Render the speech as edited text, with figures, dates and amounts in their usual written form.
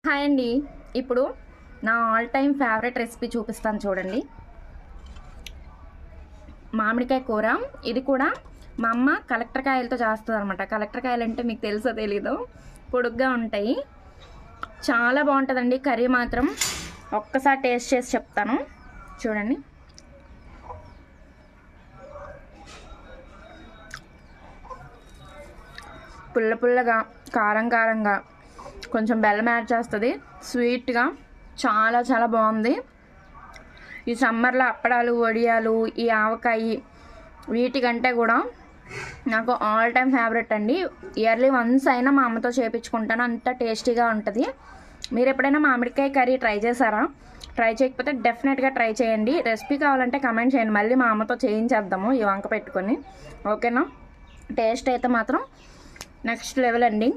Hi అండి. ఇప్పుడు నా ఆల్ టైమ్ ఫేవరెట్ రెసిపీ చూపిస్తాను చూడండి. మామిడికాయ కూర. ఇది కూడా మా అమ్మ కలెక్టర్ కాయలతో చేస్తుంది అనమాట. కలెక్టర్ కాయలు అంటే మీకు తెలుసో తెలీదో, పొడుగ్గా ఉంటాయి. చాలా బాగుంటుందండి కర్రీ మాత్రం. ఒక్కసారి టేస్ట్ చేసి చెప్తాను చూడండి. పుల్ల పుల్లగా, కారం కారంగా, కొంచెం బెల్లం యాడ్ చేస్తుంది, స్వీట్గా చాలా చాలా బాగుంది. ఈ సమ్మర్లో అప్పడాలు, వడియాలు, ఈ ఆవకాయ వీటికంటే కూడా నాకు ఆల్ టైమ్ ఫేవరెట్ అండి. ఇయర్లీ వన్స్ అయినా మా అమ్మతో చేయించుకుంటాను, అంత టేస్టీగా ఉంటుంది. మీరు ఎప్పుడైనా మామిడికాయ కర్రీ ట్రై చేశారా? ట్రై చేయకపోతే డెఫినెట్గా ట్రై చేయండి. రెసిపీ కావాలంటే కమెంట్ చేయండి, మళ్ళీ మా అమ్మతో చేయించేద్దాము ఈ వంక పెట్టుకొని. ఓకేనా? టేస్ట్ అయితే మాత్రం నెక్స్ట్ లెవెల్ అండి.